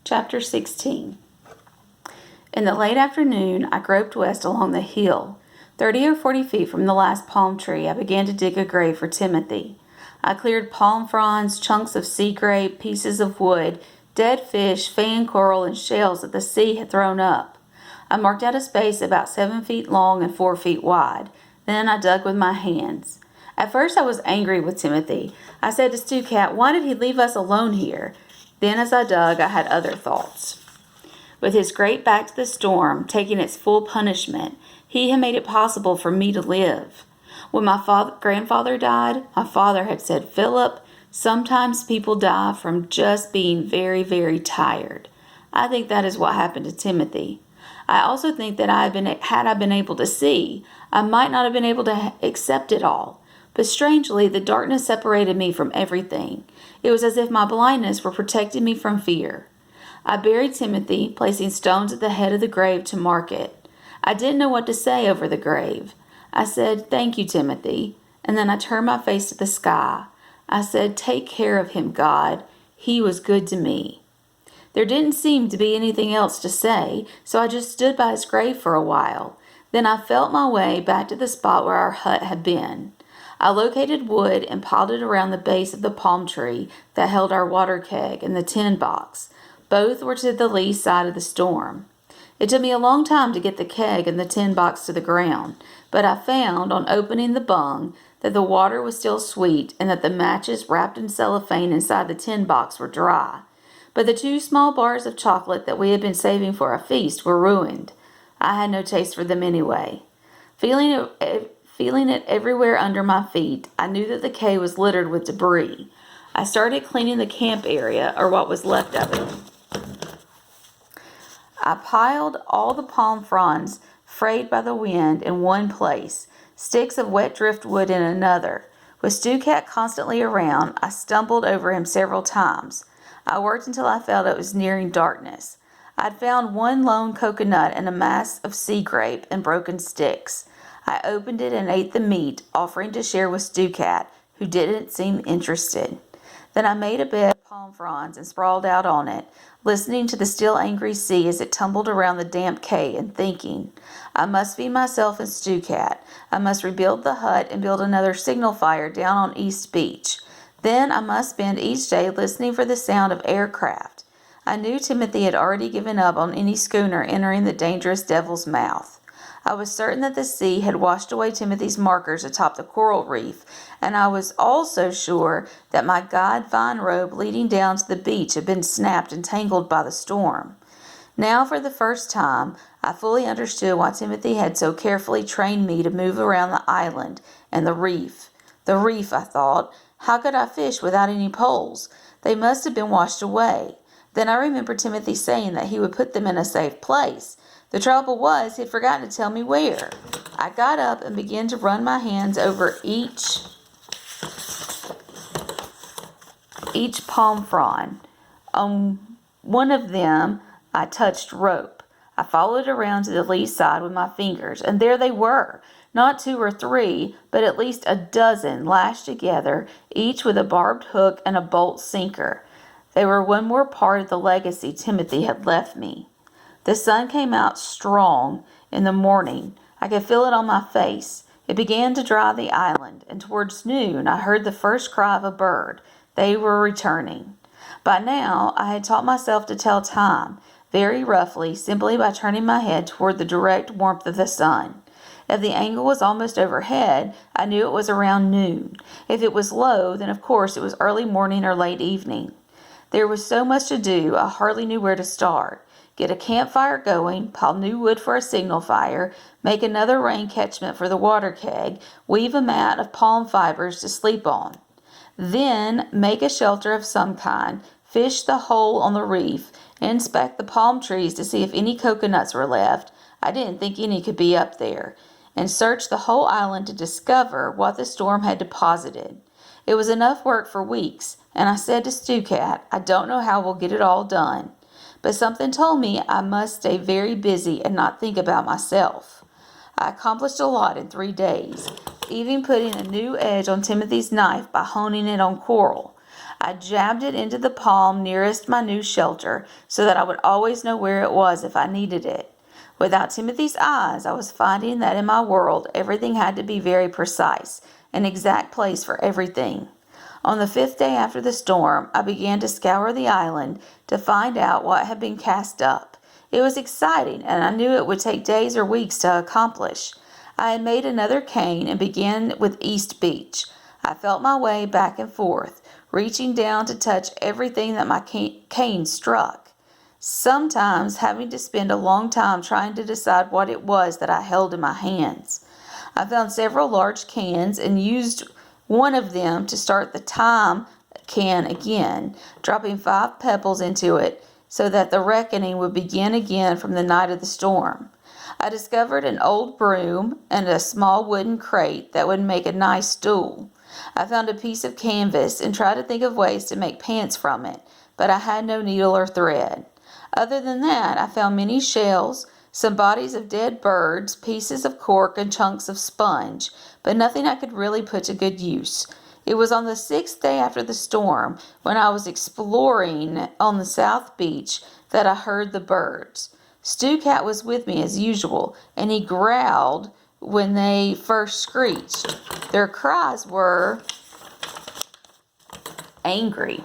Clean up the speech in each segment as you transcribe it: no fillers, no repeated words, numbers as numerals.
Chapter 16. In the late afternoon, I groped west along the hill. 30 or 40 feet from the last palm tree, I began to dig a grave for Timothy. I cleared palm fronds, chunks of sea grape, pieces of wood, dead fish, fan coral, and shells that the sea had thrown up. I marked out a space about 7 feet long and 4 feet wide. Then I dug with my hands. At first I was angry with Timothy. I said to Stukat, "Why did he leave us alone here?" Then as I dug, I had other thoughts. With his great back to the storm, taking its full punishment, he had made it possible for me to live. When my grandfather died, my father had said, "Philip, sometimes people die from just being very, very tired." I think that is what happened to Timothy. I also think that had I been able to see, I might not have been able to accept it all. But strangely, the darkness separated me from everything. It was as if my blindness were protecting me from fear. I buried Timothy, placing stones at the head of the grave to mark it. I didn't know what to say over the grave. I said, "Thank you, Timothy," and then I turned my face to the sky. I said, "Take care of him, God. He was good to me." There didn't seem to be anything else to say, so I just stood by his grave for a while. Then I felt my way back to the spot where our hut had been. I located wood and piled it around the base of the palm tree that held our water keg and the tin box. Both were to the lee side of the storm. It took me a long time to get the keg and the tin box to the ground, but I found, on opening the bung, that the water was still sweet and that the matches wrapped in cellophane inside the tin box were dry. But the 2 small bars of chocolate that we had been saving for a feast were ruined. I had no taste for them anyway. Feeling it everywhere under my feet, I knew that the cave was littered with debris. I started cleaning the camp area, or what was left of it. I piled all the palm fronds frayed by the wind in one place, sticks of wet driftwood in another. With Stukat constantly around, I stumbled over him several times. I worked until I felt it was nearing darkness. I had found one lone coconut and a mass of sea grape and broken sticks. I opened it and ate the meat, offering to share with Stukat, who didn't seem interested. Then I made a bed of palm fronds and sprawled out on it, listening to the still angry sea as it tumbled around the damp cave and thinking, I must feed myself and Stukat. I must rebuild the hut and build another signal fire down on East Beach. Then I must spend each day listening for the sound of aircraft. I knew Timothy had already given up on any schooner entering the dangerous Devil's Mouth. I was certain that the sea had washed away Timothy's markers atop the coral reef, and I was also sure that my guide vine rope leading down to the beach had been snapped and tangled by the storm. Now, for the first time, I fully understood why Timothy had so carefully trained me to move around the island and the reef. The reef, I thought. How could I fish without any poles? They must have been washed away. Then I remembered Timothy saying that he would put them in a safe place. The trouble was, he had forgotten to tell me where. I got up and began to run my hands over each palm frond. On one of them, I touched rope. I followed around to the lee side with my fingers, and there they were. Not 2 or 3, but at least a dozen lashed together, each with a barbed hook and a bolt sinker. They were one more part of the legacy Timothy had left me. The sun came out strong in the morning. I could feel it on my face. It began to dry the island, and towards noon I heard the first cry of a bird. They were returning. By now I had taught myself to tell time, very roughly, simply by turning my head toward the direct warmth of the sun. If the angle was almost overhead, I knew it was around noon. If it was low, then of course it was early morning or late evening. There was so much to do, I hardly knew where to start. Get a campfire going, pile new wood for a signal fire, make another rain catchment for the water keg, weave a mat of palm fibers to sleep on. Then make a shelter of some kind, fish the hole on the reef, inspect the palm trees to see if any coconuts were left. I didn't think any could be up there. And search the whole island to discover what the storm had deposited. It was enough work for weeks, and I said to Stukat, I don't know how we'll get it all done. But something told me I must stay very busy and not think about myself. I accomplished a lot in 3 days, even putting a new edge on Timothy's knife by honing it on coral. I jabbed it into the palm nearest my new shelter so that I would always know where it was if I needed it. Without Timothy's eyes, I was finding that in my world, everything had to be very precise, an exact place for everything. On the 5th day after the storm, I began to scour the island to find out what had been cast up. It was exciting, and I knew it would take days or weeks to accomplish. I had made another cane and began with East Beach. I felt my way back and forth, reaching down to touch everything that my cane struck, sometimes having to spend a long time trying to decide what it was that I held in my hands. I found several large cans and used one of them to start the time can again, dropping 5 pebbles into it so that the reckoning would begin again from the night of the storm. I discovered an old broom and a small wooden crate that would make a nice stool. I found a piece of canvas and tried to think of ways to make pants from it, but I had no needle or thread. Other than that, I found many shells, some bodies of dead birds, pieces of cork, and chunks of sponge, but nothing I could really put to good use. It was on the 6th day after the storm, when I was exploring on the South Beach, that I heard the birds. Stu Cat was with me as usual, and he growled when they first screeched. Their cries were angry,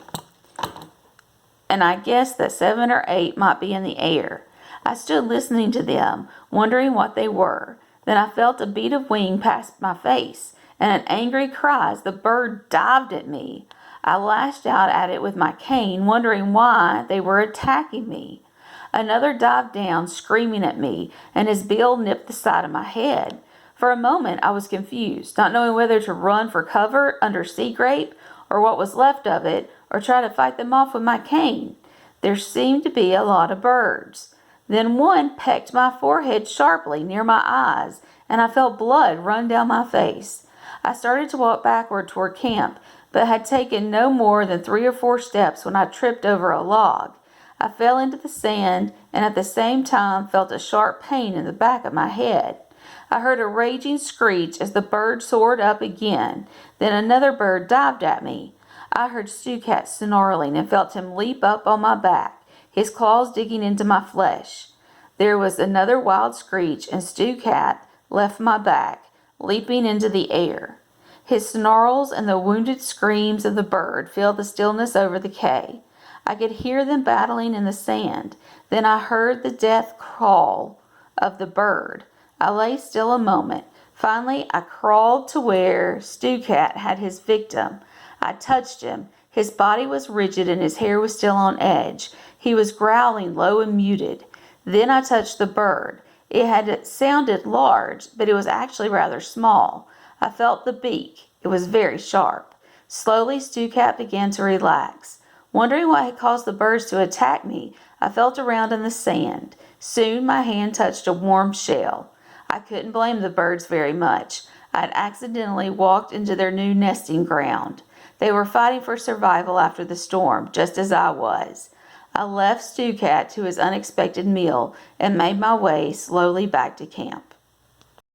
and I guessed that 7 or 8 might be in the air. I stood listening to them, wondering what they were. Then I felt a beat of wing past my face, and an angry cry as the bird dived at me. I lashed out at it with my cane, wondering why they were attacking me. Another dived down, screaming at me, and his bill nipped the side of my head. For a moment I was confused, not knowing whether to run for cover under sea grape, or what was left of it, or try to fight them off with my cane. There seemed to be a lot of birds. Then one pecked my forehead sharply near my eyes, and I felt blood run down my face. I started to walk backward toward camp, but had taken no more than 3 or 4 steps when I tripped over a log. I fell into the sand, and at the same time felt a sharp pain in the back of my head. I heard a raging screech as the bird soared up again. Then another bird dived at me. I heard Stu Cat snarling and felt him leap up on my back, his claws digging into my flesh. There was another wild screech, and Stu Cat left my back, leaping into the air. His snarls and the wounded screams of the bird filled the stillness over the cay. I could hear them battling in the sand. Then I heard the death call of the bird. I lay still a moment. Finally, I crawled to where Stu Cat had his victim. I touched him. His body was rigid and his hair was still on edge. He was growling low and muted. Then I touched the bird. It had sounded large, but it was actually rather small. I felt the beak. It was very sharp. Slowly, Stu Cat began to relax. Wondering what had caused the birds to attack me, I felt around in the sand. Soon my hand touched a warm shell. I couldn't blame the birds very much. I had accidentally walked into their new nesting ground. They were fighting for survival after the storm, just as I was. I left Stu Cat to his unexpected meal and made my way slowly back to camp.